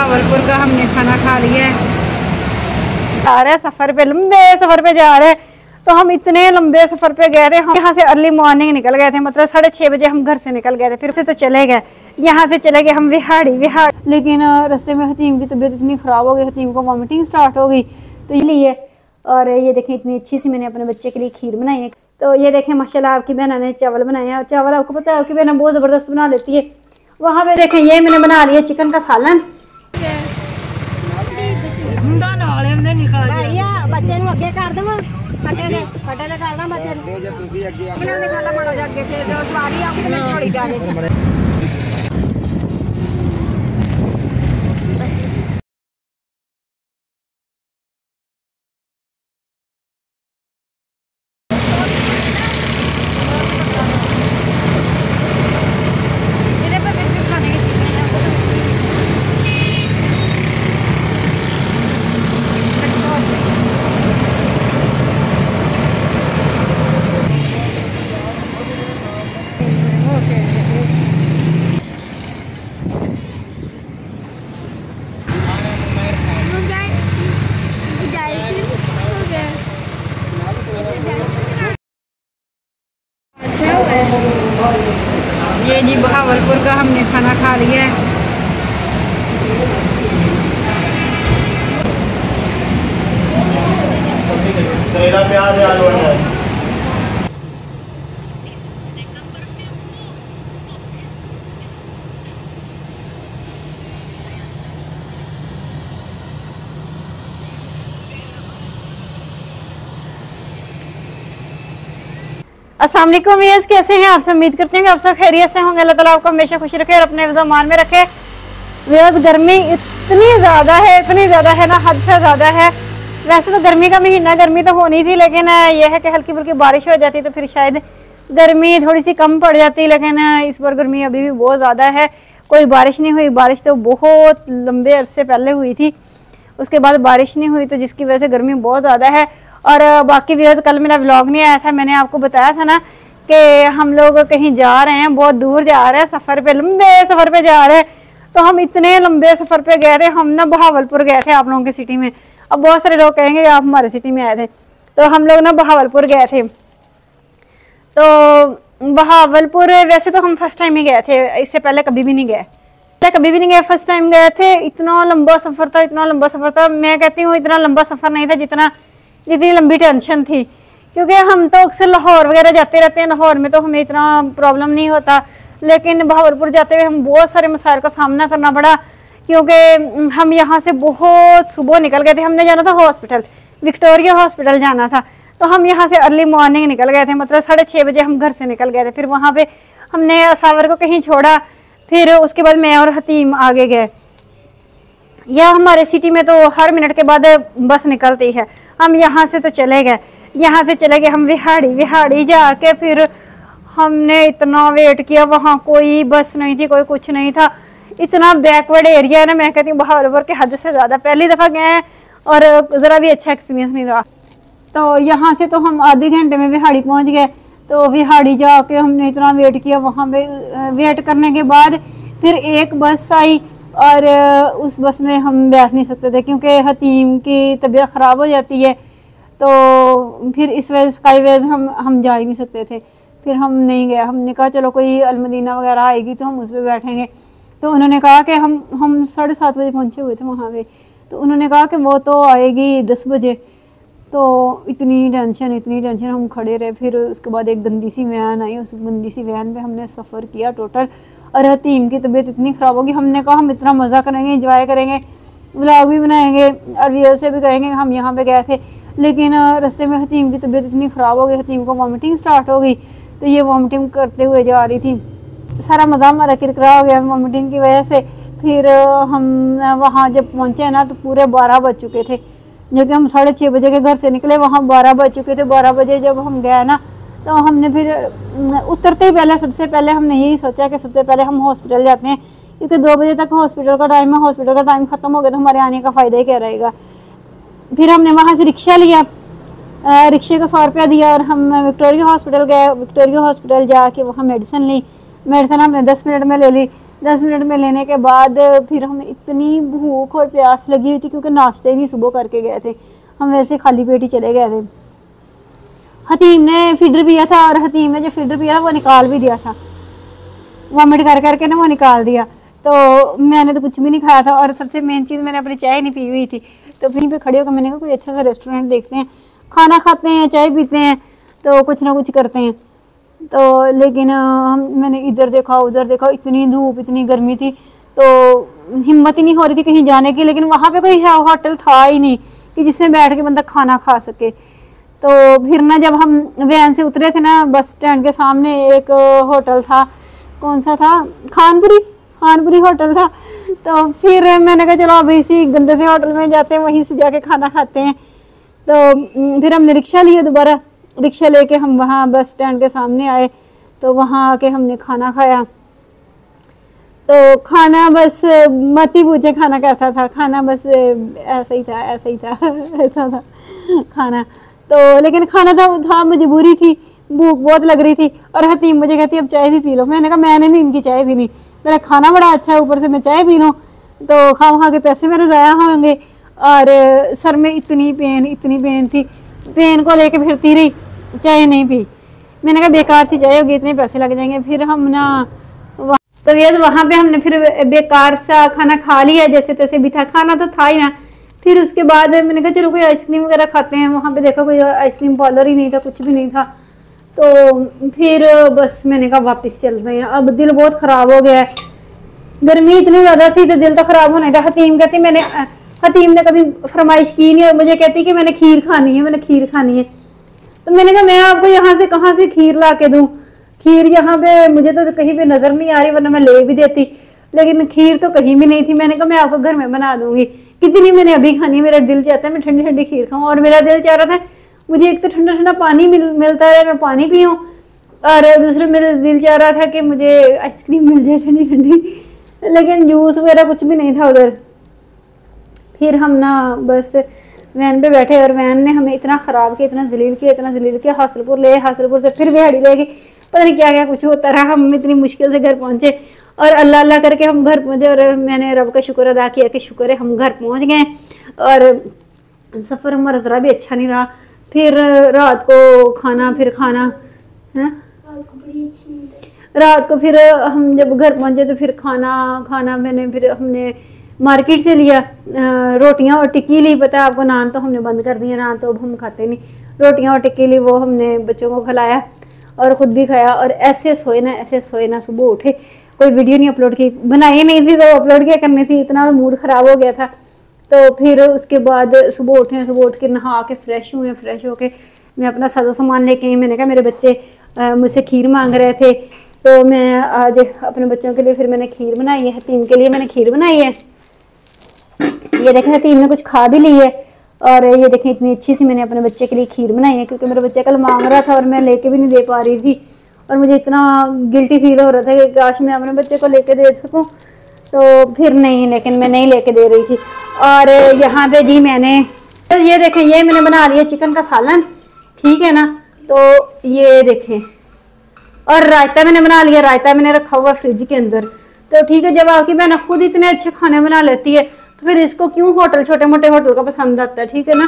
बहावलपुर का हमने खाना खा लिया है। जा रहे सफ़र पे, लंबे सफ़र पे जा रहे हैं। तो हम इतने लंबे सफ़र पे गए थे, हम यहाँ से अर्ली मॉर्निंग निकल गए थे, मतलब 6:30 बजे हम घर से निकल गए थे। फिर से तो चले गए, यहाँ से चले गए हम विहाड़ी। लेकिन रास्ते में हतीम की तबीयत इतनी ख़राब हो गई, हतीम को वॉमिटिंग स्टार्ट हो गई, तो इसलिए। और ये देखें इतनी अच्छी सी मैंने अपने बच्चे के लिए खीर बनाई है। तो ये देखें माशाल्लाह आपकी बहना ने चावल बनाए हैं। और चावल आपको पता है आपकी बहन बहुत ज़बरदस्त बना लेती है। वहाँ पे देखें ये मैंने बना लिया चिकन का सालन। बच्चे अगे कर देव फटे फटे कर दा बच्चे ये जी बहावलपुर का हमने खाना खा लिया है। प्याज आलू है। अस्सलाम वालेकुम व्यूअर्स, कैसे हैं आप सब? उम्मीद करते हैं कि आप सब खैरियत से होंगे। अल्लाह ताला आपको हमेशा खुश रखे और अपने ज़मान में रखे। व्यूअर्स गर्मी इतनी ज़्यादा है ना, हद से ज़्यादा है। वैसे तो गर्मी का महीना, गर्मी तो होनी थी, लेकिन यह है कि हल्की फुल्की बारिश हो जाती तो फिर शायद गर्मी थोड़ी सी कम पड़ जाती। लेकिन इस बार गर्मी अभी भी बहुत ज़्यादा है, कोई बारिश नहीं हुई। बारिश तो बहुत लंबे अरसे पहले हुई थी, उसके बाद बारिश नहीं हुई, तो जिसकी वजह से गर्मी बहुत ज़्यादा है। और बाकी व्यूअर्स कल मेरा व्लॉग नहीं आया था, मैंने आपको बताया था ना कि हम लोग कहीं जा रहे हैं, बहुत दूर जा रहे हैं सफ़र पे, लंबे सफ़र पे जा रहे हैं। तो हम इतने लंबे सफ़र पे गए थे, हम ना बहावलपुर गए थे आप लोगों की सिटी में। अब बहुत सारे लोग कहेंगे आप हमारे सिटी में आए थे, तो हम लोग ना बहावलपुर गए थे। तो बहावलपुर वैसे तो हम फर्स्ट टाइम ही गए थे, इससे पहले कभी भी नहीं गए, फर्स्ट टाइम गए थे। इतना लंबा सफ़र था, मैं कहती हूँ इतना लंबा सफ़र नहीं था जितनी लंबी टेंशन थी। क्योंकि हम तो अक्सर लाहौर वगैरह जाते रहते हैं, लाहौर में तो हमें इतना प्रॉब्लम नहीं होता, लेकिन बहावलपुर जाते हुए हम बहुत सारे मसाइल का सामना करना पड़ा। क्योंकि हम यहाँ से बहुत सुबह निकल गए थे, हमने जाना था हॉस्पिटल, विक्टोरिया हॉस्पिटल जाना था। तो हम यहाँ से अर्ली मॉर्निंग निकल गए थे, मतलब 6:30 बजे हम घर से निकल गए थे। फिर वहाँ पे हमने असावर को कहीं छोड़ा, फिर उसके बाद मैं और हतीम आगे गए। यह हमारे सिटी में तो हर मिनट के बाद बस निकलती है। हम यहाँ से तो चले गए हम विहाड़ी जाके फिर हमने इतना वेट किया, वहाँ कोई बस नहीं थी, कोई कुछ नहीं था। इतना बैकवर्ड एरिया है ना, मैं कहती हूँ बहावलपुर के हद से ज़्यादा। पहली दफ़ा गए हैं और ज़रा भी अच्छा एक्सपीरियंस नहीं रहा। तो यहाँ से तो हम आधे घंटे में विहाड़ी पहुँच गए। तो विहाड़ी जाके हमने इतना वेट किया, वहाँ पे वेट करने के बाद फिर एक बस आई और उस बस में हम बैठ नहीं सकते थे क्योंकि हतीम की तबीयत ख़राब हो जाती है। तो फिर इस वजह स्काईवेज हम जा ही नहीं सकते थे। फिर हम नहीं गए, हमने कहा चलो कोई अलमदीना वगैरह आएगी तो हम उस पर बैठेंगे। तो उन्होंने कहा कि हम 7:30 बजे पहुँचे हुए थे वहाँ पे, तो उन्होंने कहा कि वो तो आएगी 10 बजे। तो इतनी टेंशन हम खड़े रहे। फिर उसके बाद एक गंदी सी वैन आई, उस गंदी सी वैन पे हमने सफ़र किया टोटल। और हतीम की तबीयत इतनी ख़राब होगी, हमने कहा हम इतना मज़ा करेंगे, इंजॉय करेंगे, व्लॉग भी बनाएंगे और व्यूअर्स से भी कहेंगे हम यहाँ पे गए थे। लेकिन रास्ते में हतीम की तबीयत इतनी ख़राब हो गई, हतीम को वॉमिटिंग स्टार्ट हो गई। तो ये वॉमिटिंग करते हुए जा रही थी, सारा मज़ा हमारा किरकिरा हो गया वॉमिटिंग की वजह से। फिर हम वहाँ जब पहुँचे ना तो पूरे 12 बज चुके थे, जबकि हम 6:30 बजे के घर से निकले, वहाँ 12 बज चुके थे। 12 बजे जब हम गए ना तो हमने फिर उतरते ही पहले सबसे पहले हमने यही सोचा कि सबसे पहले हम हॉस्पिटल जाते हैं, क्योंकि 2 बजे तक हॉस्पिटल का टाइम है। हॉस्पिटल का टाइम ख़त्म हो गया तो हमारे आने का फ़ायदा ही क्या रहेगा। फिर हमने वहाँ से रिक्शा लिया, रिक्शे का 100 रुपया दिया और हम विक्टोरिया हॉस्पिटल गए। विक्टोरिया हॉस्पिटल जाके वहाँ मेडिसिन ली, मेडिसिन हमने 10 मिनट में ले ली। 10 मिनट में लेने के बाद फिर हमें इतनी भूख और प्यास लगी हुई थी क्योंकि नाश्ते ही नहीं सुबह करके गए थे, हम वैसे खाली पेट ही चले गए थे। हतीम ने फीडर पिया था और हतीम ने जो फीडर पिया था वो निकाल भी दिया था, वॉमिट कर करके ना वो निकाल दिया। तो मैंने तो कुछ भी नहीं खाया था और सबसे मेन चीज़ मैंने अपनी चाय नहीं पी हुई थी। तो वहीं पे खड़े होकर मैंने कहा कोई अच्छा सा रेस्टोरेंट देखते हैं, खाना खाते हैं, चाय पीते हैं, तो कुछ ना कुछ करते हैं। तो लेकिन मैंने इधर देखा उधर देखा, इतनी धूप इतनी गर्मी थी तो हिम्मत ही नहीं हो रही थी कहीं जाने की। लेकिन वहाँ पे कोई होटल था ही नहीं कि जिसमें बैठ के बंदा खाना खा सके। तो फिर ना जब हम वैन से उतरे थे ना, बस स्टैंड के सामने एक होटल था, कौन सा था, खानपुरी होटल था। तो फिर मैंने कहा चलो अब इसी गंदे से होटल में जाते हैं, वहीं से जाके खाना खाते हैं। तो फिर हमने रिक्शा लिया, दोबारा रिक्शा लेके हम वहाँ बस स्टैंड के सामने आए। तो वहाँ आके हमने खाना खाया। तो खाना बस मत ही पूछे खाना कैसा था, खाना बस ऐसा ही था ऐसा था खाना। तो लेकिन खाना था मजबूरी थी, भूख बहुत लग रही थी। और हतीम मुझे कहती अब चाय भी पी लो। मैंने कहा मैंने नहीं इनकी चाय पीनी, मेरा खाना बड़ा अच्छा है, ऊपर से मैं चाय पी लूँ तो खा के पैसे मेरे ज़ाया होंगे। और सर में इतनी पेन थी, पेन को लेके फिरती रही, चाय नहीं पी। मैंने कहा बेकार सी चाय होगी, इतने पैसे लग जाएंगे। फिर हम ना तो ये वहाँ पे हमने फिर बेकार सा खाना खा लिया, जैसे तैसे भी था, खाना तो था ही ना। फिर उसके बाद मैंने कहा चलो कोई आइसक्रीम वगैरह खाते हैं। वहाँ पे देखा कोई आइसक्रीम पार्लर ही नहीं था, कुछ भी नहीं था। तो फिर बस मैंने कहा वापस चलते हैं, अब दिल बहुत ख़राब हो गया है, गर्मी इतनी ज़्यादा सी तो दिल तो ख़राब होने का। हतीम ने कभी फरमाइश की नहीं और मुझे कहती कि मैंने खीर खानी है। तो मैंने कहा मैं आपको यहाँ से कहाँ से खीर ला के दूँ, खीर यहाँ पे मुझे तो कहीं पे नज़र नहीं आ रही, वरना मैं ले भी देती, लेकिन खीर तो कहीं भी नहीं थी। मैंने कहा मैं आपको घर में बना दूंगी, कितनी मैंने अभी खानी, मेरा दिल चाहता है मैं ठंडी ठंडी खीर खाऊँ। और मेरा दिल चाह रहा था मुझे एक तो ठंडा ठंडा पानी मिलता है, मैं पानी पीऊँ, और दूसरे मेरा दिल चाह रहा था कि मुझे आइसक्रीम मिल जाए ठंडी ठंडी, लेकिन जूस वगैरह कुछ भी नहीं था उधर। फिर हम ना बस वैन पे बैठे और वैन ने हमें इतना ख़राब किया, इतना जलील किया। हासिलपुर से फिर रेहड़ी लेके पता नहीं क्या क्या कुछ होता रहा। हम इतनी मुश्किल से घर पहुँचे और अल्लाह अल्लाह करके हम घर पहुँचे। और मैंने रब का शुक्र अदा किया कि शुक्र है हम घर पहुँच गए। और सफ़र हमारा ज़रा भी अच्छा नहीं रहा। फिर रात को खाना है रात को फिर हम जब घर पहुँचे तो फिर खाना हमने मार्केट से लिया, रोटियां और टिक्की ली। पता है आपको, नान तो हमने बंद कर दिया, नान तो अब हम खाते नहीं, रोटियां और टिक्की ली, वो हमने बच्चों को खिलाया और ख़ुद भी खाया। और ऐसे सोए ना सुबह उठे, कोई वीडियो नहीं अपलोड की, बनाई नहीं थी तो अपलोड क्या करनी थी, इतना मूड ख़राब हो गया था। तो फिर उसके बाद सुबह उठ के नहा के फ्रेश होके मैं अपना सारा सामान लेके आई। मैंने कहा मेरे बच्चे मुझसे खीर मांग रहे थे, तो मैं आज अपने बच्चों के लिए फिर मैंने खीर बनाई है, हतीम के लिए मैंने खीर बनाई है। ये देखें हतीम ने कुछ खा भी ली है। और ये देखें इतनी अच्छी सी मैंने अपने बच्चे के लिए खीर बनाई है, क्योंकि मेरा बच्चा कल मांग रहा था और मैं लेके भी नहीं दे पा रही थी। और मुझे इतना गिल्टी फील हो रहा था कि काश मैं अपने बच्चे को लेके दे सकूं, तो फिर नहीं, लेकिन मैं नहीं लेके दे रही थी। और यहाँ पे जी मैंने तो ये देखें, ये मैंने बना लिया चिकन का सालन, ठीक है ना। तो ये देखें, और रायता मैंने बना लिया, रायता मैंने रखा हुआ फ्रिज के अंदर। तो ठीक है, जब आपकी बहन खुद इतने अच्छे खाने बना लेती है तो फिर इसको क्यों होटल, छोटे मोटे होटल का पसंद आता है, ठीक है ना।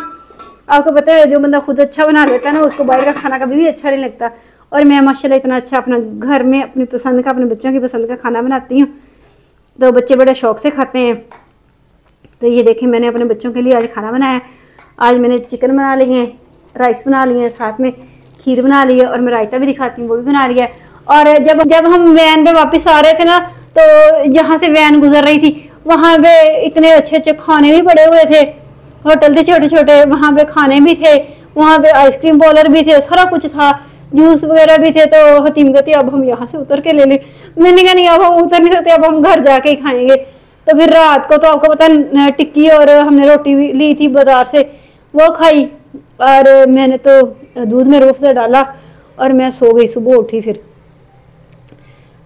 आपको पता है जो बंदा खुद अच्छा बना लेता है ना, उसको बाहर का खाना कभी भी अच्छा नहीं लगता। और मैं माशाल्लाह इतना अच्छा अपना घर में अपनी पसंद का, अपने बच्चों की पसंद का खाना बनाती हूँ, तो बच्चे बड़े शौक से खाते हैं। तो ये देखें मैंने अपने बच्चों के लिए आज खाना बनाया। आज मैंने चिकन बना लिए हैं, राइस बना लिए हैं, साथ में खीर बना ली है, और मैं रायता भी दिखाती हूँ वो भी बना लिया है। और जब हम वैन पे वापस आ रहे थे ना, तो जहाँ से वैन गुजर रही थी वहाँ पे इतने अच्छे अच्छे खाने भी पड़े हुए थे, होटल थे छोटे छोटे, वहाँ पे खाने भी थे, वहाँ पे आइसक्रीम पार्लर भी थे, सारा कुछ था, जूस वगैरह भी थे। तो हतीम कहती अब हम यहाँ से उतर के ले लें। मैंने कहा नहीं, अब हम उतर नहीं सकते, अब हम घर जाके ही खाएंगे। तो फिर रात को तो आपको पता टिक्की और हमने रोटी भी ली थी बाजार से, वो खाई। और मैंने तो दूध में रूह से डाला और मैं सो गई, सुबह उठी फिर।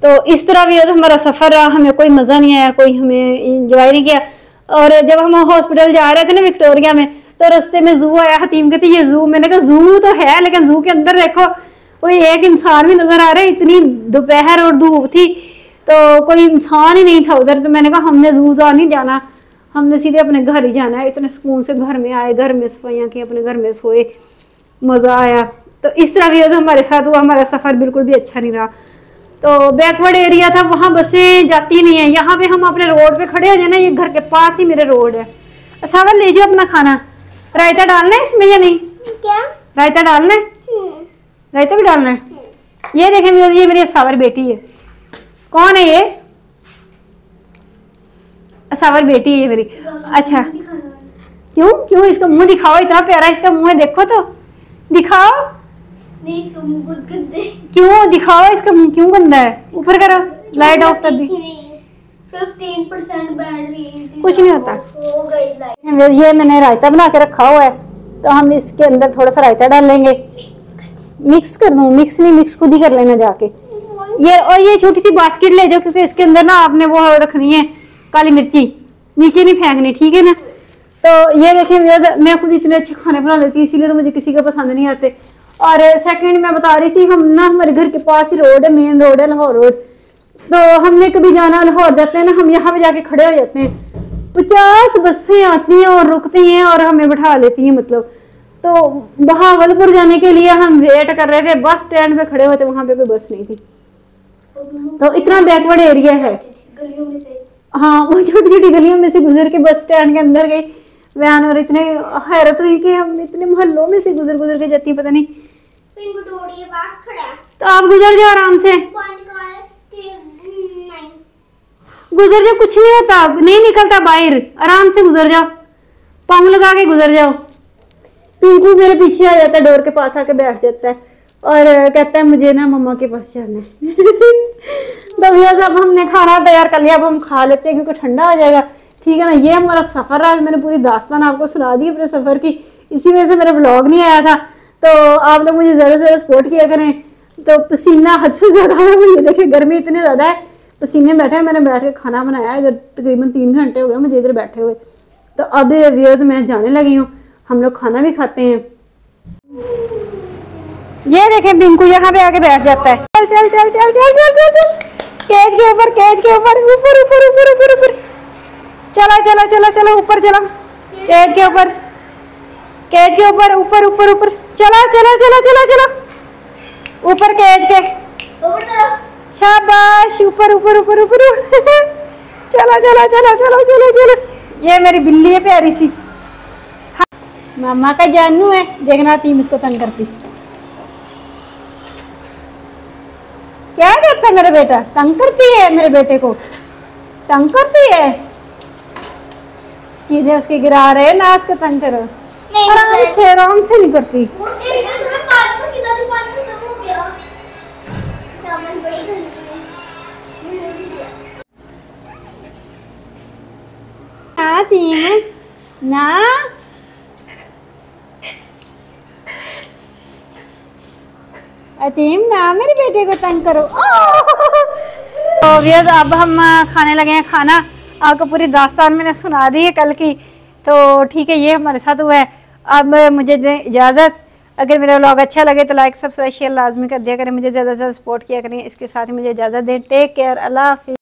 तो इस तरह भी हमारा सफ़र रहा, हमें कोई मज़ा नहीं आया, कोई हमें इंजॉय नहीं किया। और जब हम हॉस्पिटल जा रहे थे ना विक्टोरिया में, तो रास्ते में जू आया। हतीम कहती ये जू, मैंने कहा जू तो है लेकिन जू के अंदर देखो कोई एक इंसान भी नजर आ रहा है, इतनी दोपहर और धूप थी तो कोई इंसान ही नहीं था उधर। तो मैंने कहा हमने ज़ू नहीं जाना, हमने सीधे अपने घर ही जाना है। इतने सुकून से घर में आए, घर में सफाइयाँ की, अपने घर में सोए, मज़ा आया। तो इस तरह भी हमारे साथ हुआ, हमारा सफ़र बिल्कुल भी अच्छा नहीं रहा। तो बैकवर्ड एरिया था, वहाँ बसें जाती नहीं है। यहाँ पे हम अपने रोड पे खड़े हो जाए ना, ये घर के पास ही मेरे रोड है। असावर ले जाओ अपना खाना। रायता डालना है इसमें या नहीं? क्या रायता डालना है? रायता भी डालना है। ये देखें, ये मेरी असावर बेटी है। कौन है ये? असावर बेटी है ये मेरी। अच्छा, क्यों क्यों? इसका मुंह दिखाओ, इतना प्यारा इसका मुंह है, देखो तो दिखाओ। क्यों दिखाओ, इसका मुंह क्यों गंदा है? ऊपर करो, लाइट ऑफ कर दी। 15% बैटरी कुछ नहीं होता। हो गई। ये मैंने रायता बना के रखा हुआ है, तो हम इसके अंदर थोड़ा सा रायता डाल लेंगे। मिक्स कर दूं? मिक्स नहीं, मिक्स खुद ही कर लेना जाके। ये और ये छोटी सी बास्केट ले जाओ, क्योंकि इसके अंदर ना आपने वो रखनी है काली मिर्ची, नीचे नहीं फेंकनी, ठीक है ना। तो ये देखें, मैं खुद इतने अच्छे खाने बना लेती हूँ, इसीलिए तो मुझे किसी का पसंद नहीं आते। और सेकंड मैं बता रही थी, हम ना हमारे घर के पास ही रोड है, मेन रोड है, लाहौर रोड। तो हमने कभी जाना लाहौर जाते हैं ना, हम यहाँ पे जाके खड़े हो जाते हैं। 50 बसें आती हैं और रुकती हैं और हमें बैठा लेती हैं, मतलब। तो बहावलपुर जाने के लिए हम वेट कर रहे थे, बस स्टैंड पे खड़े हुए थे, वहां पे कोई बस नहीं थी। तो इतना बैकवर्ड एरिया है। गलियों में से हाँ, वो छोटी छोटी गलियों में से गुजर के बस स्टैंड के अंदर गई वैन, और इतने हैरत हुई कि हम इतने मोहल्लों में से गुजर गुजर के जाती हैं, पता नहीं। तो आप गुजर जाओ आराम से, गुजर जाओ, कुछ नहीं होता, नहीं निकलता बाहर, आराम से गुजर जाओ, पाँव लगा के गुजर जाओ। पिंकू मेरे पीछे आ जाता है, डोर के पास आके बैठ जाता है और कहता है मुझे ना मम्मा के पास जाना है। तो भैया साहब हमने खाना तैयार कर लिया, अब हम खा लेते हैं क्योंकि ठंडा हो जाएगा, ठीक है ना। ये हमारा सफ़र रहा, मैंने पूरी दास्तान आपको सुना दी अपने सफ़र की, इसी वजह से मेरा व्लॉग नहीं आया था। तो आप लोग मुझे ज़्यादा से ज़्यादा सपोर्ट किया करें। तो पसीना हद से ज़्यादा है, ये देखिए गर्मी इतनी ज़्यादा है, पसीने बैठे हैं। मैंने बैठ के खाना बनाया, इधर तकरीबन 3 घंटे हो गए मुझे इधर बैठे हुए। तो अब व्यूअर्स मैं जाने लगी हूँ, हम लोग खाना भी खाते हैं। ये देखें पिंकू यहाँ पे आके बैठ जाता है। चल चल चल चल चल चल चल चल, केज के ऊपर, केज के ऊपर, ऊपर ऊपर ऊपर ऊपर ऊपर, चलो चलो चलो चलो ऊपर चलो, केज के ऊपर, केज के ऊपर, ऊपर ऊपर ऊपर, चलो चलो चलो चलो चलो ऊपर, केज के शाबाश, ऊपर ऊपर ऊपर ऊपर, चलो चलो चलो चलो चलो चलो। ये मेरी बिल्ली है प्यारी सी, मामा का जानू है, देखना टीम इसको तंग करती। क्या कहता है मेरा बेटा? तंग करती है मेरे बेटे को, तंग करती है, चीजें उसके गिरा रहे ना, उसको तंग करो। आराम से नहीं करती। ना अतीम ना मेरे बेटे को तंग करो। तो व्यूअर्स अब हम खाने लगे हैं खाना। आपको पूरी दास्तान मैंने सुना दी है कल की, तो ठीक है, ये हमारे साथ हुआ है। अब मुझे दें इजाज़त। अगर मेरा व्लॉग अच्छा लगे तो लाइक सब्सक्राइब शेयर लाजमी कर दिया करें, मुझे ज़्यादा से ज़्यादा सपोर्ट किया करें। इसके साथ ही मुझे इजाज़त दें। टेक केयर, अल्लाह हाफिज़।